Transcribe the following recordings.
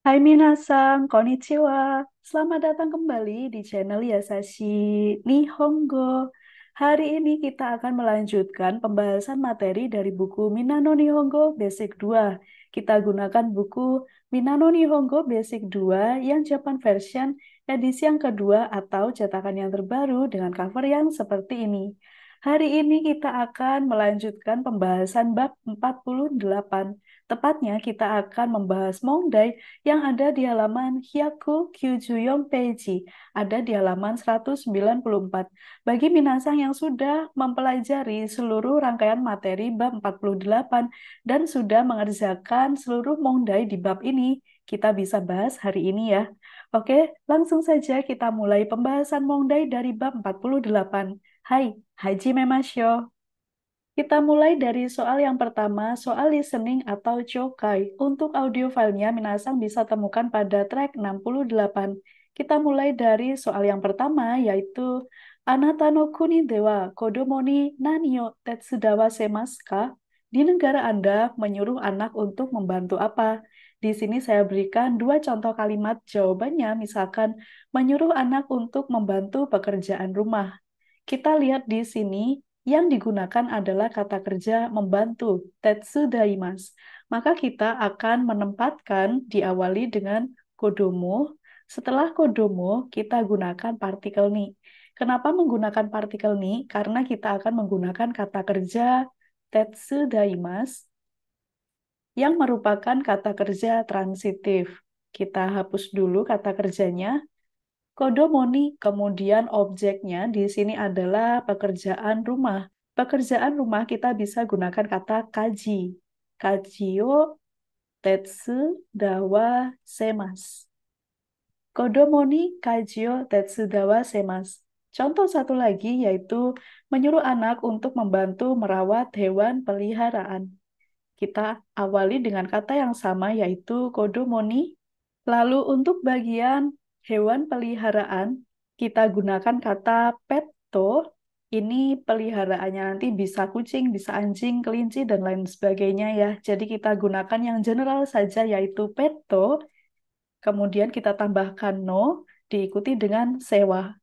Hai minasan, konnichiwa. Selamat datang kembali di channel Yasashi Nihongo. Hari ini kita akan melanjutkan pembahasan materi dari buku Minano Nihongo Basic 2. Kita gunakan buku Minano Nihongo Basic 2 yang Japan version edisi yang kedua atau cetakan yang terbaru dengan cover yang seperti ini. Hari ini kita akan melanjutkan pembahasan bab 48. Tepatnya kita akan membahas Mongdai yang ada di halaman Hyaku Kyujuyong Peiji, ada di halaman 194. Bagi minasang yang sudah mempelajari seluruh rangkaian materi bab 48 dan sudah mengerjakan seluruh Mongdai di bab ini, kita bisa bahas hari ini ya. Oke, langsung saja kita mulai pembahasan Mongdai dari bab 48. Hai, Haji Memasyo. Kita mulai dari soal yang pertama, soal listening atau chokai. Untuk audio filenya, Minasang bisa temukan pada track 68. Kita mulai dari soal yang pertama, yaitu Anata no kuni dewa kodomo ni nani o tetsudawa semasu ka? Di negara Anda, menyuruh anak untuk membantu apa? Di sini saya berikan dua contoh kalimat jawabannya, misalkan menyuruh anak untuk membantu pekerjaan rumah. Kita lihat di sini, yang digunakan adalah kata kerja membantu, tetsudaimasu. Maka kita akan menempatkan diawali dengan kodomo. Setelah kodomo, kita gunakan partikel ni. Kenapa menggunakan partikel ni? Karena kita akan menggunakan kata kerja tetsudaimasu yang merupakan kata kerja transitif. Kita hapus dulu kata kerjanya. Kodomoni, kemudian objeknya di sini adalah pekerjaan rumah. Pekerjaan rumah kita bisa gunakan kata kaji. Kajio tetsu dawa semas. Kodomoni kajio tetsu dawa semas. Contoh satu lagi yaitu menyuruh anak untuk membantu merawat hewan peliharaan. Kita awali dengan kata yang sama yaitu kodomoni. Lalu untuk bagian hewan peliharaan, kita gunakan kata petto. Ini peliharaannya nanti bisa kucing, bisa anjing, kelinci, dan lain sebagainya ya. Jadi kita gunakan yang general saja yaitu petto. Kemudian kita tambahkan no, diikuti dengan sewa.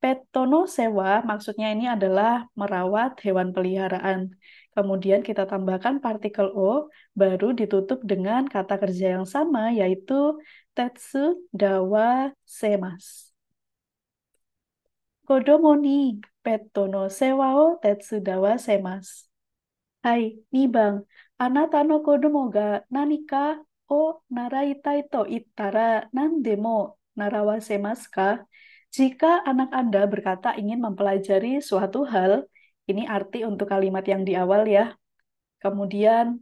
Petono sewa maksudnya ini adalah merawat hewan peliharaan. Kemudian kita tambahkan partikel o, baru ditutup dengan kata kerja yang sama, yaitu tetsu dawa semas. Kodomo ni petono sewa o tetsu dawa semas. Hai, nih bang, anata no kodomo ga nanika o naraitai to ittara nandemo narawasemasu ka? Jika anak Anda berkata ingin mempelajari suatu hal, ini arti untuk kalimat yang di awal ya. Kemudian,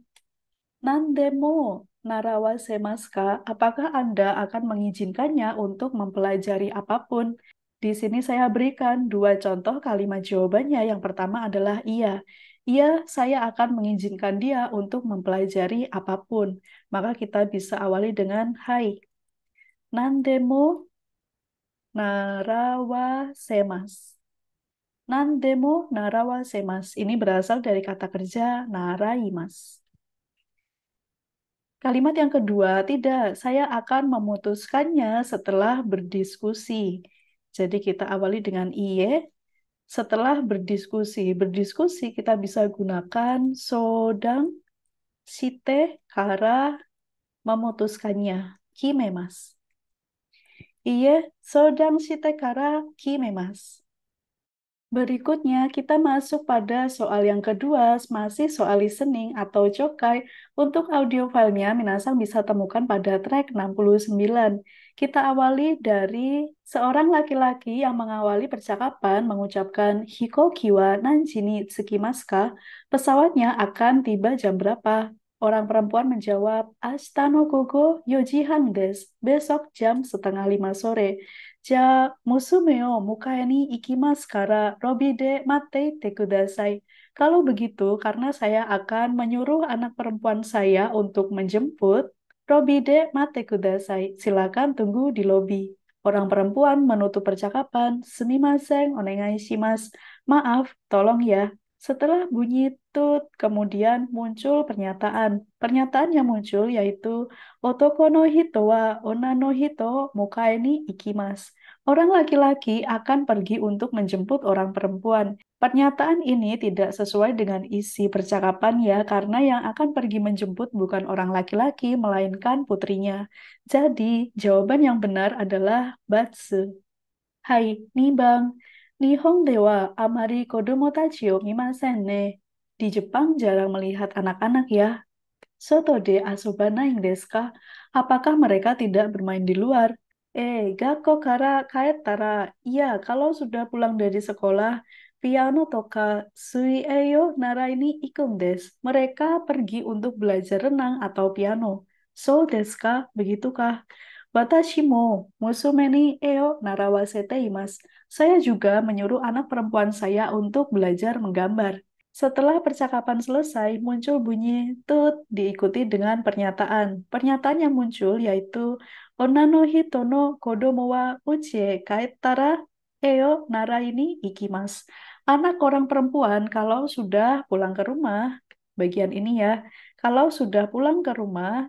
nandemo narawasemasu ka? Apakah Anda akan mengizinkannya untuk mempelajari apapun? Di sini saya berikan dua contoh kalimat jawabannya. Yang pertama adalah iya. Iya, saya akan mengizinkan dia untuk mempelajari apapun. Maka kita bisa awali dengan hai. Nandemo narawasemasu. Nandemo narawasemasu. Ini berasal dari kata kerja naraimasu. Kalimat yang kedua, tidak, saya akan memutuskannya setelah berdiskusi. Jadi kita awali dengan iye. Setelah berdiskusi, kita bisa gunakan sodang, shite, kara, memutuskannya. Kimemas. Iye, sodang shite kara kimemas. Berikutnya, kita masuk pada soal yang kedua, masih soal listening atau cokai. Untuk audio filenya, Minasang bisa temukan pada track 69. Kita awali dari seorang laki-laki yang mengawali percakapan mengucapkan Hikoki wa nanji ni tsukimasu ka? Pesawatnya akan tiba jam berapa? Orang perempuan menjawab, Ashita no gogo 4:30 desu. Besok jam setengah 5 sore. Ja, musume o mukae ni ikimasu kara robi de matte ite kudasai. Kalau begitu, karena saya akan menyuruh anak perempuan saya untuk menjemput, robi de matte kudasai. Silakan tunggu di lobi. Orang perempuan menutup percakapan, sumimasen, onegai shimasu. Maaf, tolong ya. Setelah bunyi tut, kemudian muncul pernyataan. Pernyataan yang muncul yaitu Otoko no hito wa onna no hito mukae ni ikimasu. Orang laki-laki akan pergi untuk menjemput orang perempuan. Pernyataan ini tidak sesuai dengan isi percakapan ya, karena yang akan pergi menjemput bukan orang laki-laki, melainkan putrinya. Jadi, jawaban yang benar adalah batsu. Hai, nih Bang. Nihon de wa amari kodomo tachi o mimasen ne. Di Jepang jarang melihat anak-anak ya. Soto de asobanai desu ka? Apakah mereka tidak bermain di luar? Gakko kara kaetara. Iya, kalau sudah pulang dari sekolah, piano toka sui yo narai ni ikun desu. Mereka pergi untuk belajar renang atau piano. So desu ka? Begitukah? Watashi mo musume ni eo narawasete imasu. Saya juga menyuruh anak perempuan saya untuk belajar menggambar. Setelah percakapan selesai, muncul bunyi tut diikuti dengan pernyataan. Pernyataan yang muncul yaitu Onna no hito no kodomo wa uchi e kaetara eo narai ni ikimasu. Anak orang perempuan kalau sudah pulang ke rumah, bagian ini ya, kalau sudah pulang ke rumah,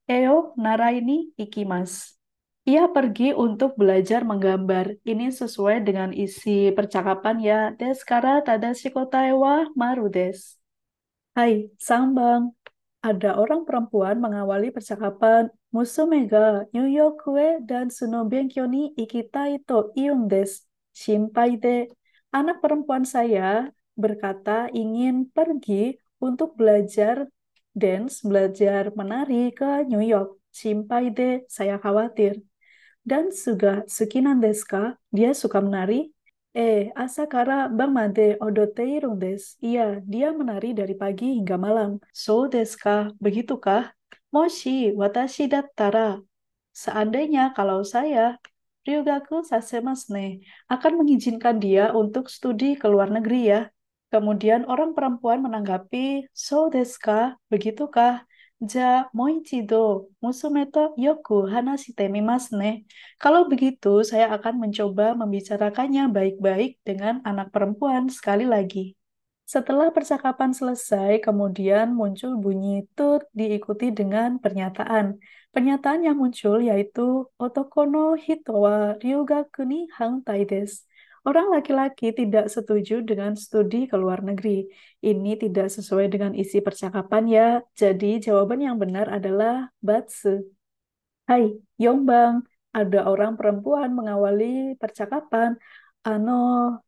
eo narai ni ikimasu. Ia pergi untuk belajar menggambar. Ini sesuai dengan isi percakapan ya. Desu kara tadashi kotae wa maru desu. Hai, Sambang. Ada orang perempuan mengawali percakapan. Musume ga New e dan Suno Benkyou ni ikitai to iun desu. Shinpai de. Anak perempuan saya berkata ingin pergi untuk belajar dance, belajar menari ke New York. Shinpai de, saya khawatir. Dan juga Sukinan desu ka? Dia suka menari? Asa kara bamade odoteirun desu. Iya, dia menari dari pagi hingga malam. So desu ka? Begitukah? Moshi watashi dattara. Seandainya kalau saya, Ryugaku sasemasu ne, akan mengizinkan dia untuk studi ke luar negeri ya. Kemudian orang perempuan menanggapi, so desu ka? Begitukah? Ja moichido musume to yoku hanashite mimasu ne. Kalau begitu, saya akan mencoba membicarakannya baik-baik dengan anak perempuan sekali lagi. Setelah percakapan selesai, kemudian muncul bunyi tut diikuti dengan pernyataan. Pernyataan yang muncul yaitu Otoko no hito wa ryugaku ni hantai desu. Orang laki-laki tidak setuju dengan studi ke luar negeri. Ini tidak sesuai dengan isi percakapan ya. Jadi jawaban yang benar adalah batsu. Hai, Yongbang. Ada orang perempuan mengawali percakapan. Ano,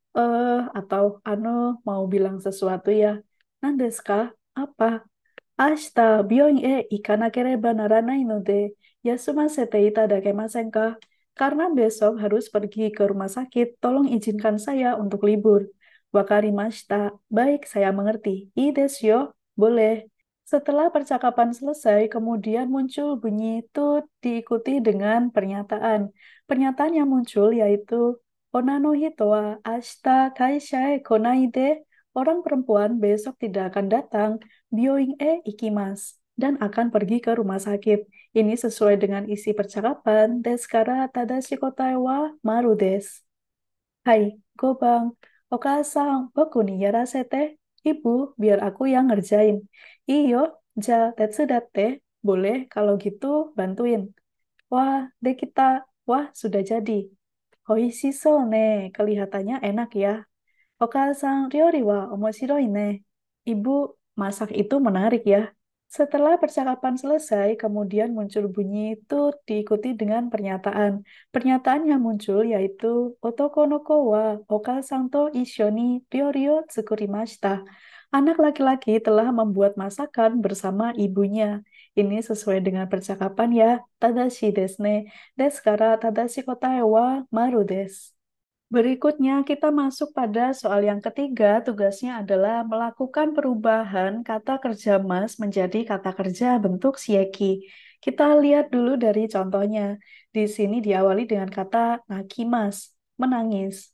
atau Ano mau bilang sesuatu ya. Nandesu ka? Apa? Ashita, byoin e ikanakereba naranai no de yasumasete itadakemasen ka? Karena besok harus pergi ke rumah sakit, tolong izinkan saya untuk libur. Wakarimashita. Baik, saya mengerti. Ii desu yo. Boleh. Setelah percakapan selesai, kemudian muncul bunyi tut diikuti dengan pernyataan. Pernyataan yang muncul yaitu Onna no hito wa ashita kaisha e konai de. Orang perempuan besok tidak akan datang. Byoin e ikimasu. Dan akan pergi ke rumah sakit. Ini sesuai dengan isi percakapan. Desu kara tadashi kotae wa maru desu. Hai, Gobang. Okasan, boku ni yarasete. Ibu, biar aku yang ngerjain. Iyo, ja tetsudatte. Boleh, kalau gitu bantuin. Wah, deh kita. Wah, sudah jadi. Hoishiso ne. Kelihatannya enak ya. Okasan, ryori wa omoshiroi ne. Ibu, masak itu menarik ya. Setelah percakapan selesai, kemudian muncul bunyi tut diikuti dengan pernyataan. Pernyataan yang muncul yaitu Otoko no ko wa okasan to issho ni ryori o tsukurimashita. Anak laki-laki telah membuat masakan bersama ibunya. Ini sesuai dengan percakapan ya. Tadashi desu ne. Desu kara tadashi kotae wa maru desu. Berikutnya kita masuk pada soal yang ketiga. Tugasnya adalah melakukan perubahan kata kerja mas menjadi kata kerja bentuk sieki. Kita lihat dulu dari contohnya. Di sini diawali dengan kata nakimas, menangis.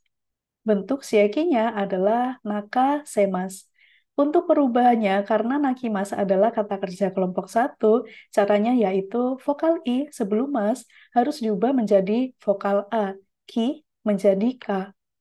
Bentuk siekinya adalah naka semas. Untuk perubahannya, karena nakimas adalah kata kerja kelompok satu, caranya yaitu vokal i sebelum mas harus diubah menjadi vokal a, ki menjadi K.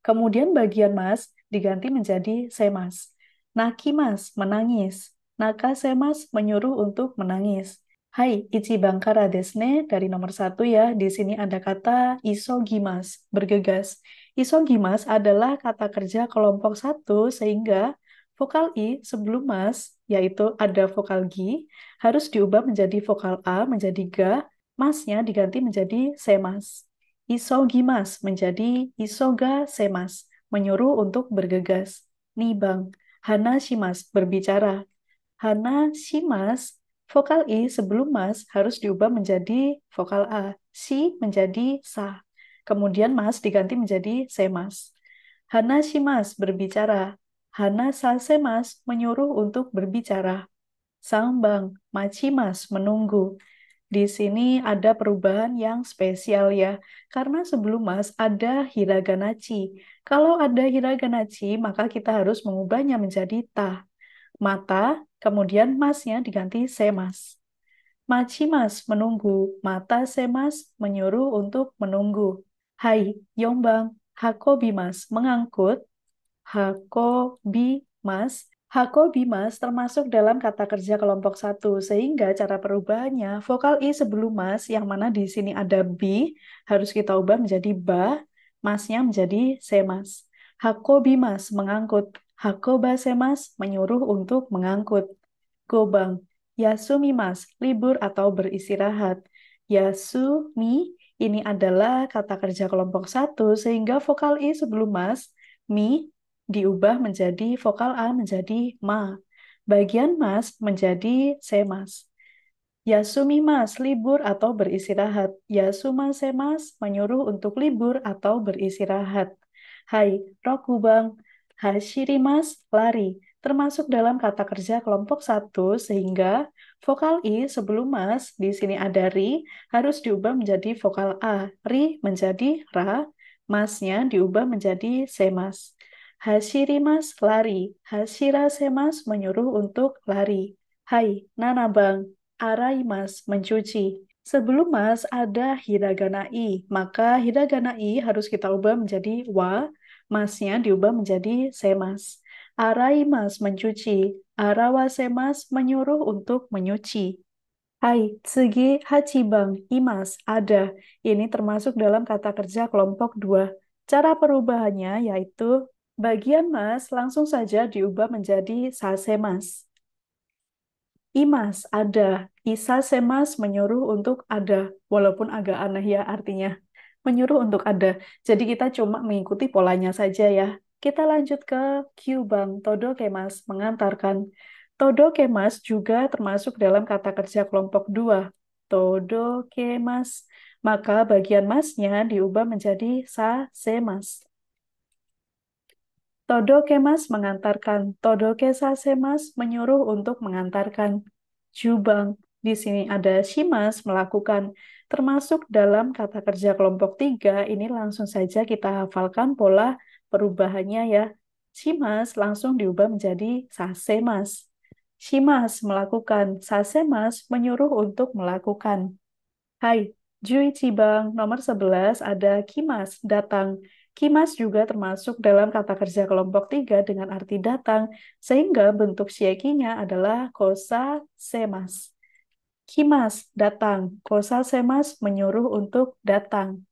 Kemudian bagian mas diganti menjadi semas. Nakimas, menangis. Nakasemasu, menyuruh untuk menangis. Hai, Ichiban kara desu ne. Dari nomor 1 ya, di sini ada kata isogimas, bergegas. Isogimas adalah kata kerja kelompok 1, sehingga vokal I sebelum mas, yaitu ada vokal G, harus diubah menjadi vokal A, menjadi ga, masnya diganti menjadi semas. Isogimas menjadi isoga semas, menyuruh untuk bergegas. Nibang. Hana Shimas, berbicara. Hana Shimas, vokal I sebelum mas harus diubah menjadi vokal A. Si menjadi sa. Kemudian mas diganti menjadi semas. Hana Shimas, berbicara. Hana sa semas, menyuruh untuk berbicara. Sangbang, machimas, menunggu. Di sini ada perubahan yang spesial ya, karena sebelum mas ada hiragana chi. Kalau ada hiragana chi, maka kita harus mengubahnya menjadi ta. Mata, kemudian masnya diganti semas. Machimas, menunggu. Mata semas, menyuruh untuk menunggu. Hai, yombang. Hakobimas, mengangkut. Hakobimas. Hakobimas termasuk dalam kata kerja kelompok 1, sehingga cara perubahannya, vokal I sebelum mas, yang mana di sini ada bi, harus kita ubah menjadi ba, masnya menjadi semas. Hakobimas, mengangkut. Hakobasemas, menyuruh untuk mengangkut. Gobang. Yasumimas, libur atau beristirahat. Yasumi, ini adalah kata kerja kelompok 1, sehingga vokal I sebelum mas, mi, diubah menjadi vokal A menjadi ma. Bagian mas menjadi semas. Yasumi mas, libur atau beristirahat. Yasuma semas, menyuruh untuk libur atau beristirahat. Hai, rokubang. Hashiri mas, lari. Termasuk dalam kata kerja kelompok 1, sehingga vokal I sebelum mas, di sini ada ri, harus diubah menjadi vokal A. Ri menjadi ra, masnya diubah menjadi semas. Hashirimas, lari. Hashirasemas, menyuruh untuk lari. Hai, nanabang. Araimas, mencuci. Sebelum mas ada hiragana i, maka hiragana i harus kita ubah menjadi wa, masnya diubah menjadi semas. Araimas, mencuci. Arawasemas, menyuruh untuk menyuci. Hai, tsugi hachibang, imas, ada. Ini termasuk dalam kata kerja kelompok 2. Cara perubahannya yaitu bagian mas langsung saja diubah menjadi sasemas. Imas, ada. Isa semas, menyuruh untuk ada. Walaupun agak aneh ya artinya. Menyuruh untuk ada. Jadi kita cuma mengikuti polanya saja ya. Kita lanjut ke Kyubang, todo kemas, mengantarkan. Todo kemas juga termasuk dalam kata kerja kelompok 2. Todo kemas. Maka bagian masnya diubah menjadi sa semas. Todokemas mengantarkan. Todokesasemas menyuruh untuk mengantarkan. Jubang. Di sini ada shimas, melakukan. Termasuk dalam kata kerja kelompok 3, ini langsung saja kita hafalkan pola perubahannya ya. Shimas langsung diubah menjadi sasemas. Shimas, melakukan. Sasemas, menyuruh untuk melakukan. Hai, Juichi Bang, nomor 11 ada Kimas, datang. Kimas juga termasuk dalam kata kerja kelompok 3 dengan arti datang, sehingga bentuk siekinya adalah kosa semas. Kimas, datang. Kosa semas, menyuruh untuk datang.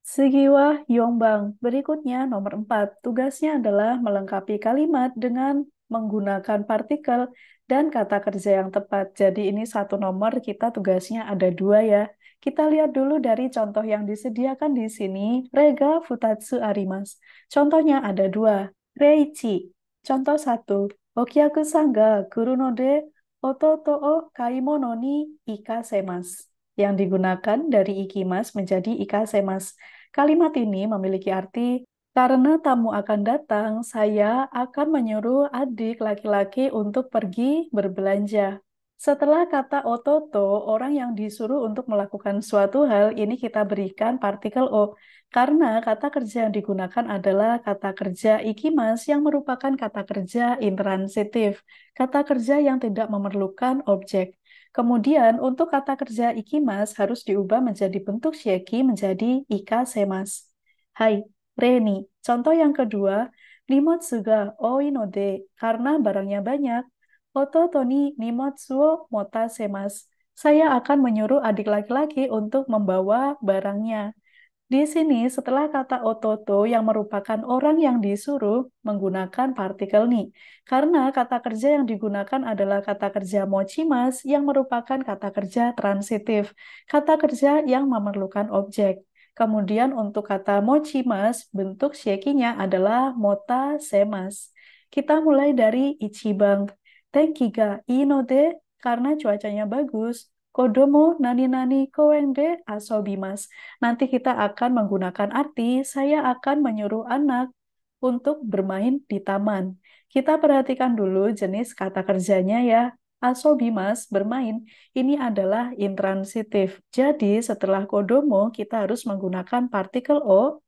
Sugiwa Yongbang. Berikutnya nomor 4. Tugasnya adalah melengkapi kalimat dengan menggunakan partikel dan kata kerja yang tepat. Jadi ini satu nomor, kita tugasnya ada 2 ya. Kita lihat dulu dari contoh yang disediakan di sini. Rega futatsu arimas. Contohnya ada 2. Reichi. Contoh 1. Okyaku sangga kuru no de ototo o kaimono ni ikasemas. Yang digunakan dari ikimas menjadi ikasemas. Kalimat ini memiliki arti, karena tamu akan datang, saya akan menyuruh adik laki-laki untuk pergi berbelanja. Setelah kata ototo, orang yang disuruh untuk melakukan suatu hal, ini kita berikan partikel o. Karena kata kerja yang digunakan adalah kata kerja ikimas yang merupakan kata kerja intransitif. Kata kerja yang tidak memerlukan objek. Kemudian untuk kata kerja ikimas harus diubah menjadi bentuk shieki menjadi ikasemas. Hai, Reni. Contoh yang kedua, Nimotsu ga oi node, karena barangnya banyak. Ototo ni nimotsu wo motasemasu. Saya akan menyuruh adik laki-laki untuk membawa barangnya. Di sini, setelah kata ototo yang merupakan orang yang disuruh menggunakan partikel ni. Karena kata kerja yang digunakan adalah kata kerja mochimas yang merupakan kata kerja transitif. Kata kerja yang memerlukan objek. Kemudian untuk kata mochimas, bentuk syekinya adalah motasemas. Kita mulai dari ichibang. Tenki ga ii no de, karena cuacanya bagus. Kodomo nani-nani koen de asobimasu. Nanti kita akan menggunakan arti saya akan menyuruh anak untuk bermain di taman. Kita perhatikan dulu jenis kata kerjanya ya. Asobimas, bermain, ini adalah intransitif. Jadi setelah kodomo kita harus menggunakan partikel o.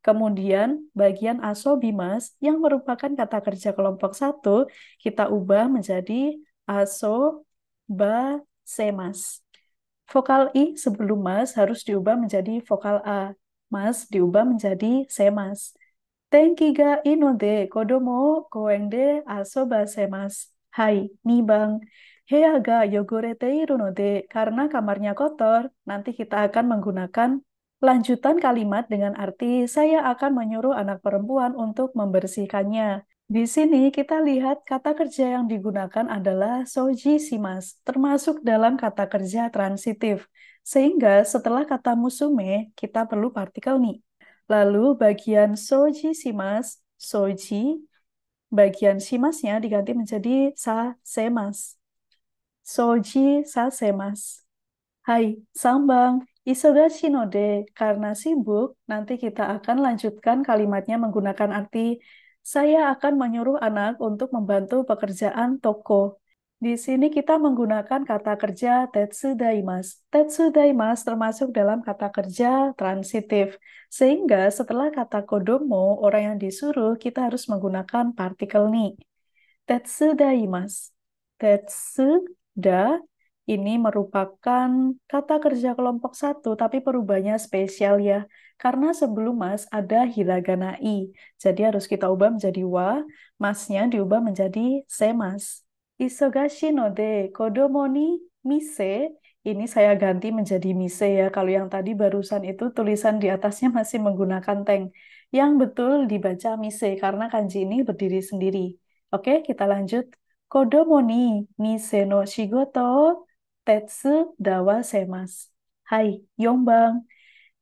Kemudian bagian asobimas yang merupakan kata kerja kelompok satu kita ubah menjadi asobasemas. Vokal I sebelum mas harus diubah menjadi vokal A. Mas diubah menjadi semas. Tenki ga ino de kodomo koen de asobasemasu. Hai, nih bang. Hea ga yogorete iru no de, karena kamarnya kotor, nanti kita akan menggunakan lanjutan kalimat dengan arti saya akan menyuruh anak perempuan untuk membersihkannya. Di sini kita lihat kata kerja yang digunakan adalah soji simas, termasuk dalam kata kerja transitif. Sehingga setelah kata musume, kita perlu partikel ni. Lalu bagian soji simas, soji, bagian simasnya diganti menjadi sa semas. Soji sa semas. Hai, sambang. Isogashi no de, karena sibuk, nanti kita akan lanjutkan kalimatnya menggunakan arti saya akan menyuruh anak untuk membantu pekerjaan toko. Di sini kita menggunakan kata kerja tetsudaimasu. Tetsudaimasu termasuk dalam kata kerja transitif. Sehingga setelah kata kodomo, orang yang disuruh, kita harus menggunakan partikel ni. Tetsudaimasu. Tetsuda ini merupakan kata kerja kelompok satu, tapi perubahannya spesial ya. Karena sebelum mas ada hiragana i. Jadi harus kita ubah menjadi wa, masnya diubah menjadi semas. Isogashi no de kodomo ni mise, ini saya ganti menjadi mise ya. Kalau yang tadi barusan itu tulisan di atasnya masih menggunakan teng. Yang betul dibaca mise karena kanji ini berdiri sendiri. Oke, kita lanjut. Kodomo ni mise no shigoto tetsu dawa semas. Hai, Yongbang.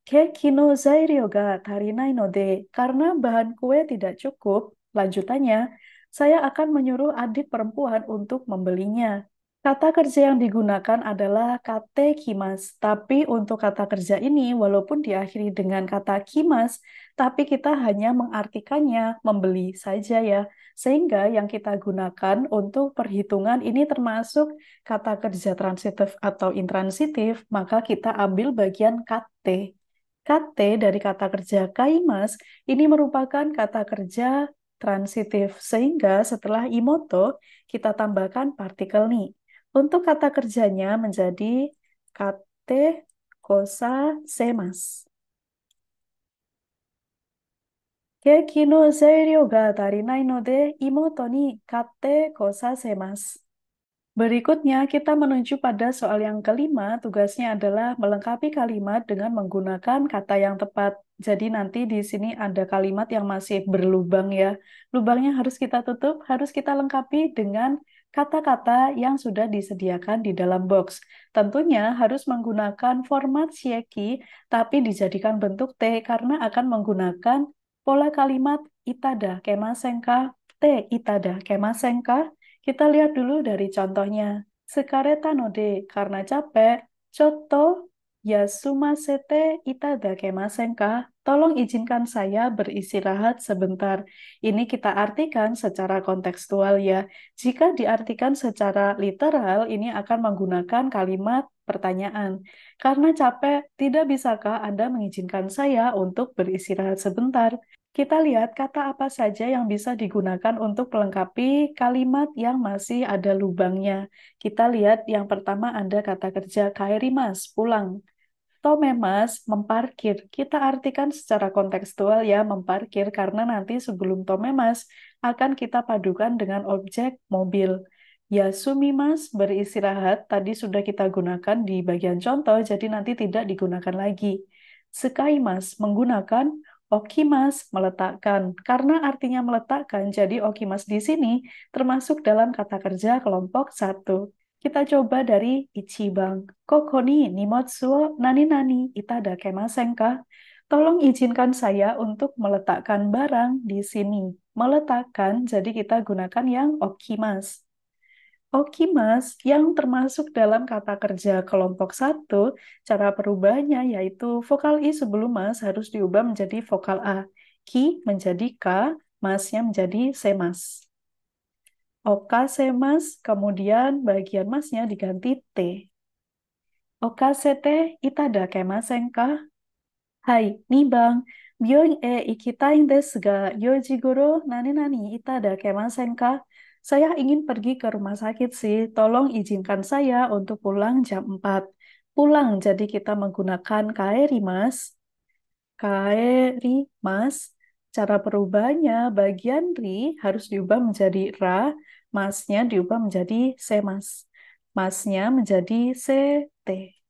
Keki no zairyo ga tarinai no de, karena bahan kue tidak cukup, lanjutannya, saya akan menyuruh adik perempuan untuk membelinya. Kata kerja yang digunakan adalah kate kimas, tapi untuk kata kerja ini walaupun diakhiri dengan kata kimas, tapi kita hanya mengartikannya membeli saja ya. Sehingga yang kita gunakan untuk perhitungan ini termasuk kata kerja transitif atau intransitif, maka kita ambil bagian kate. Kate dari kata kerja kaimas ini merupakan kata kerja transitif, sehingga setelah imoto kita tambahkan partikel ni. Untuk kata kerjanya menjadi kate kosa semas. Keki no zairyo ga tarinai no de imoto ni kate kosa semas. Berikutnya, kita menuju pada soal yang kelima. Tugasnya adalah melengkapi kalimat dengan menggunakan kata yang tepat. Jadi nanti di sini ada kalimat yang masih berlubang ya. Lubangnya harus kita tutup, harus kita lengkapi dengan kata-kata yang sudah disediakan di dalam box. Tentunya harus menggunakan format shieki, tapi dijadikan bentuk T karena akan menggunakan pola kalimat itada kemasenka, T itada kemasenka. Kita lihat dulu dari contohnya. Sekareta no de, karena capek, chotto yasumasete itadakemasen ka? Tolong izinkan saya beristirahat sebentar. Ini kita artikan secara kontekstual ya. Jika diartikan secara literal, ini akan menggunakan kalimat pertanyaan. Karena capek, tidak bisakah Anda mengizinkan saya untuk beristirahat sebentar? Kita lihat kata apa saja yang bisa digunakan untuk melengkapi kalimat yang masih ada lubangnya. Kita lihat yang pertama ada kata kerja kaerimas, pulang. Tomemas, memparkir. Kita artikan secara kontekstual ya, memparkir, karena nanti sebelum tomemas akan kita padukan dengan objek mobil. Yasumimas, beristirahat, tadi sudah kita gunakan di bagian contoh, jadi nanti tidak digunakan lagi. Sekaimas, menggunakan. Okimas, meletakkan. Karena artinya meletakkan, jadi okimas di sini termasuk dalam kata kerja kelompok satu. Kita coba dari Ichiban. Koko ni nimotsu wo nani-nani itada kemasen ka? Tolong izinkan saya untuk meletakkan barang di sini. Meletakkan, jadi kita gunakan yang okimas. Okimas yang termasuk dalam kata kerja kelompok satu, cara perubahannya yaitu vokal I sebelum mas harus diubah menjadi vokal A. Ki menjadi K, masnya menjadi semas. Oka semas, kemudian bagian masnya diganti T. Oka sete itada kemasen ka? Hai, nih bang, byoin ikitai desu ga 4 時頃nani-nani itada kemasen ka? Saya ingin pergi ke rumah sakit sih, tolong izinkan saya untuk pulang jam 4. Pulang, jadi kita menggunakan kaerimas. Kaerimas, cara perubahannya, bagian ri harus diubah menjadi ra, masnya diubah menjadi semas. Masnya menjadi sete.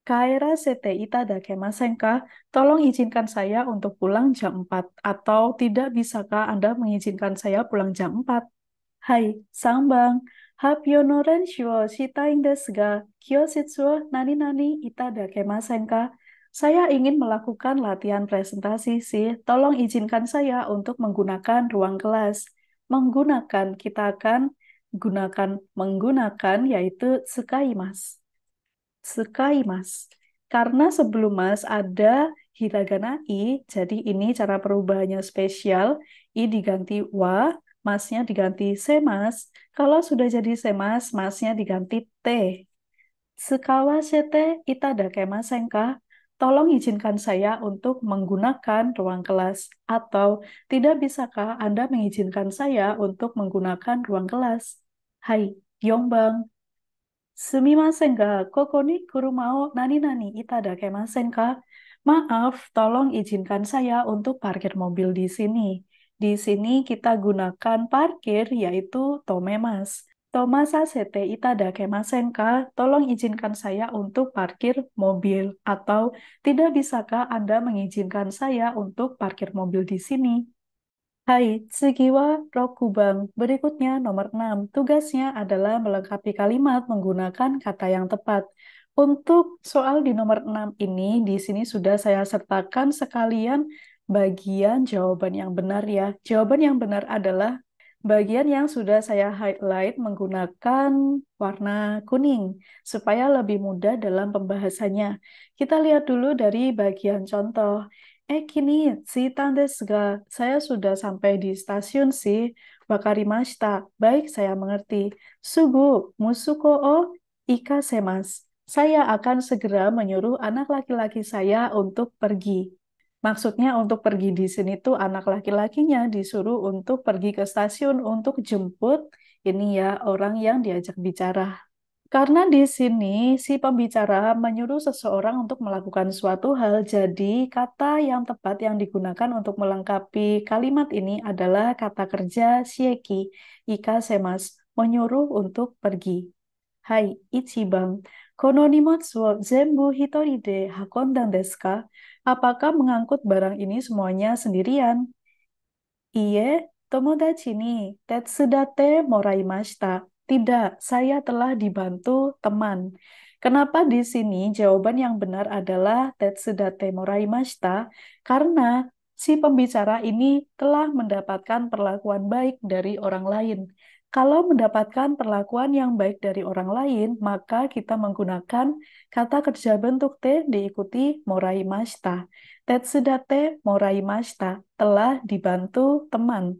Kaera sete itada kemasen ka? Tolong izinkan saya untuk pulang jam 4. Atau tidak bisakah Anda mengizinkan saya pulang jam 4? Hai, Sangbang. Happyo no renshu wo shitai desu ga, kyoshitsu wo nani-nani itada kemasen ka? Saya ingin melakukan latihan presentasi sih. Tolong izinkan saya untuk menggunakan ruang kelas. Menggunakan, kita akan gunakan menggunakan yaitu sekaimas. Sukai mas. Karena sebelum mas ada hiragana i, jadi ini cara perubahannya spesial. I diganti wa, masnya diganti semas. Kalau sudah jadi semas, masnya diganti t. Sukawashite itadakemasen ka? Tolong izinkan saya untuk menggunakan ruang kelas. Atau tidak bisakah Anda mengizinkan saya untuk menggunakan ruang kelas? Hai, Yongbang. Sumimasen ga, koko ni kuruma o nani-nani itadakemasen ka? Maaf, tolong izinkan saya untuk parkir mobil di sini. Di sini kita gunakan parkir, yaitu tomemas. Tomasa sete itadakemasen ka? Tolong izinkan saya untuk parkir mobil. Atau, tidak bisakah Anda mengizinkan saya untuk parkir mobil di sini? Hai, tsugi wa rokubang. Berikutnya nomor 6. Tugasnya adalah melengkapi kalimat menggunakan kata yang tepat. Untuk soal di nomor 6 ini, di sini sudah saya sertakan sekalian bagian jawaban yang benar ya. Jawaban yang benar adalah bagian yang sudah saya highlight menggunakan warna kuning, supaya lebih mudah dalam pembahasannya. Kita lihat dulu dari bagian contoh. Kini, Shitan desu ga, saya sudah sampai di stasiun sih. Wakarimashita, baik saya mengerti. Sugu, musuko o ikasemasu. Saya akan segera menyuruh anak laki-laki saya untuk pergi. Maksudnya untuk pergi di sini tuh anak laki-lakinya disuruh untuk pergi ke stasiun untuk jemput ini ya orang yang diajak bicara. Karena di sini si pembicara menyuruh seseorang untuk melakukan suatu hal, jadi kata yang tepat yang digunakan untuk melengkapi kalimat ini adalah kata kerja shieki, ikasemas, menyuruh untuk pergi. Hai, Ichibang. Kono nimotsu wo zenbu hitori de hakondan desu ka? Apakah mengangkut barang ini semuanya sendirian? Iye, tomodachi ni tetsudate moraimashita. Tidak, saya telah dibantu teman. Kenapa di sini jawaban yang benar adalah tetsudate moraimashita? Karena si pembicara ini telah mendapatkan perlakuan baik dari orang lain. Kalau mendapatkan perlakuan yang baik dari orang lain, maka kita menggunakan kata kerja bentuk T diikuti moraimashita. Tetsudate moraimashita, telah dibantu teman.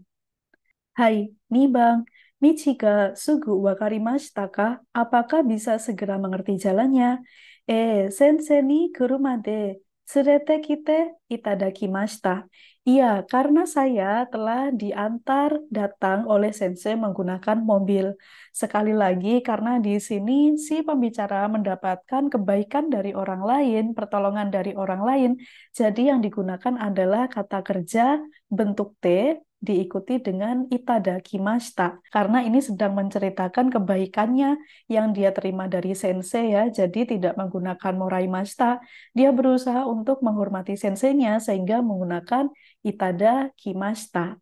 Hai, nih bang, Michi ga sugu wakarimashita ka? Apakah bisa segera mengerti jalannya? Sensei ni kuruma de Surete kite itadakimashita. Iya, karena saya telah diantar datang oleh sensei menggunakan mobil. Sekali lagi, karena di sini si pembicara mendapatkan kebaikan dari orang lain, pertolongan dari orang lain, jadi yang digunakan adalah kata kerja bentuk T diikuti dengan itadakimashita. Karena ini sedang menceritakan kebaikannya yang dia terima dari sensei ya, jadi tidak menggunakan moraimashita. Dia berusaha untuk menghormati senseinya sehingga menggunakan itada kimashita.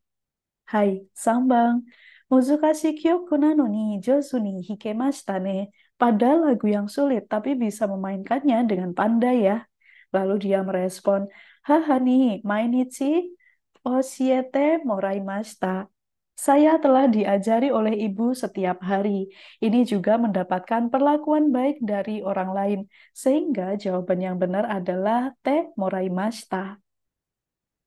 Hai, Sambang. Muzukashi kyoku nano ni jousu ni hikemashita ne. Pada lagu yang sulit tapi bisa memainkannya dengan pandai ya. Lalu dia merespon, haha ni mainichi oshiete moraimashita. Saya telah diajari oleh ibu setiap hari. Ini juga mendapatkan perlakuan baik dari orang lain, sehingga jawaban yang benar adalah te moraimashita.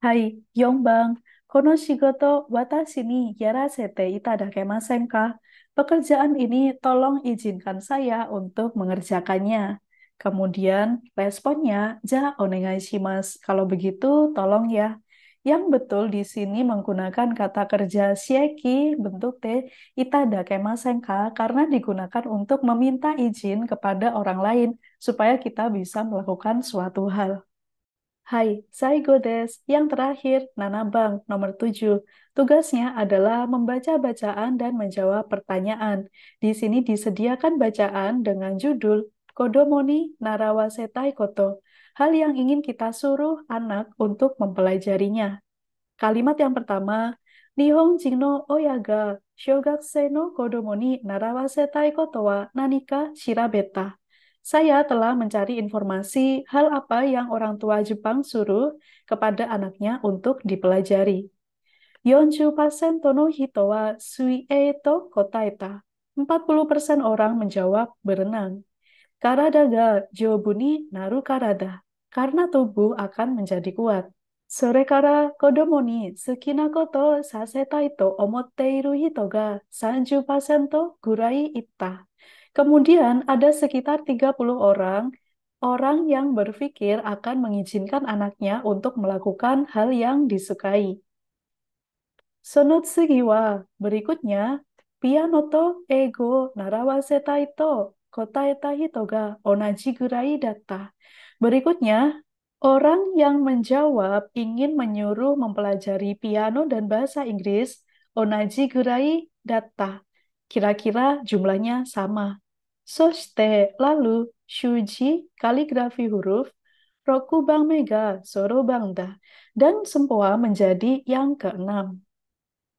Hai, Yongbang. Kono shigoto watashi ni yarasete itadakemasen ka? Pekerjaan ini tolong izinkan saya untuk mengerjakannya. Kemudian responnya, ja onegai shimasu. Kalau begitu, tolong ya. Yang betul di sini menggunakan kata kerja shieki bentuk te itadakemasen ka karena digunakan untuk meminta izin kepada orang lain supaya kita bisa melakukan suatu hal. Hai, Saigo des. Yang terakhir, Nanabang, nomor 7. Tugasnya adalah membaca bacaan dan menjawab pertanyaan. Di sini disediakan bacaan dengan judul Kodomo ni narawasetai koto. Hal yang ingin kita suruh anak untuk mempelajarinya. Kalimat yang pertama, Nihonjin no oya ga shougakusei no kodomo ni narawasetai koto wa nanika shirabeta. Saya telah mencari informasi hal apa yang orang tua Jepang suruh kepada anaknya untuk dipelajari. 40% no hito wa suie to kotaeta. 40% orang menjawab berenang. Karada ga joubu ni naru karada. Karena tubuh akan menjadi kuat. それから子供に好きなことをさせたいと思っている人が30% gurai ita. Kemudian ada sekitar 30 orang yang berpikir akan mengizinkan anaknya untuk melakukan hal yang disukai. Sonotsugi wa berikutnya, piano to ego narawasetai to kotaeta hito ga onaji gurai datta. Berikutnya, orang yang menjawab ingin menyuruh mempelajari piano dan bahasa Inggris, onaji gurai datta. Kira-kira jumlahnya sama. Soshite, lalu, shuji, kaligrafi huruf, rokubang mega, sorobang da, dan sempoa menjadi yang keenam.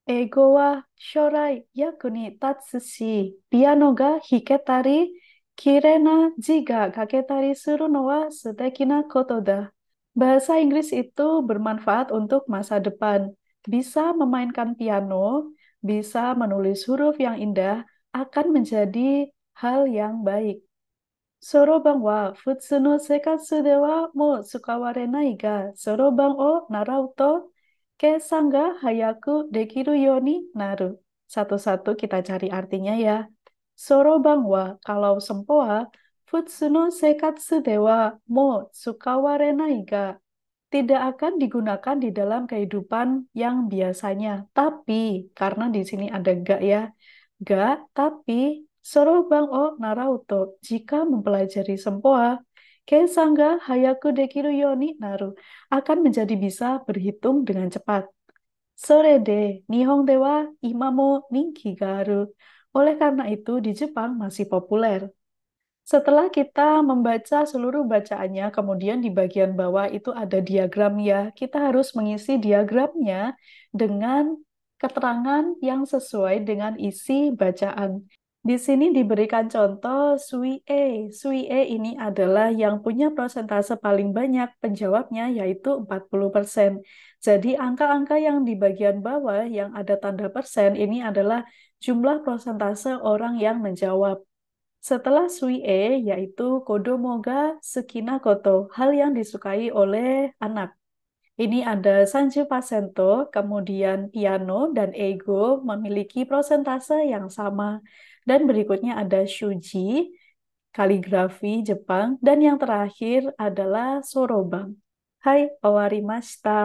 Ego wa shorai yaku ni tatsu shi, piano ga hiketari, kirena ji ga kaketari suru no wa suteki na koto da. Bahasa Inggris itu bermanfaat untuk masa depan. Bisa memainkan piano, bisa menulis huruf yang indah, akan menjadi hal yang baik. Soroban wa futsu no sekatsu de wa mo tsukawarenai ga soroban o narau to keisan ga hayaku dekiru you ni naru. Satu-satu kita cari artinya ya. Soroban wa kalau sempoa, futsu no sekatsu de wa mo tsukawarenai ga tidak akan digunakan di dalam kehidupan yang biasanya. Tapi, karena di sini ada ga ya, ga, tapi, sorobang o narauto, jika mempelajari sempoa, keisanga hayaku dekiru yo ni naru, akan menjadi bisa berhitung dengan cepat. Sore de, Nihon de wa imamo ninki ga aru. Oleh karena itu, di Jepang masih populer. Setelah kita membaca seluruh bacaannya, kemudian di bagian bawah itu ada diagram ya. Kita harus mengisi diagramnya dengan keterangan yang sesuai dengan isi bacaan. Di sini diberikan contoh Sui E. Sui E ini adalah yang punya persentase paling banyak penjawabnya yaitu 40%. Jadi angka-angka yang di bagian bawah yang ada tanda persen ini adalah jumlah persentase orang yang menjawab. Setelah suie, yaitu kodomo ga sukina koto, hal yang disukai oleh anak. Ini ada Sanju Pasento, kemudian piano dan ego memiliki prosentase yang sama. Dan berikutnya ada shuji, kaligrafi Jepang, dan yang terakhir adalah sorobang. Hai, owarimashita.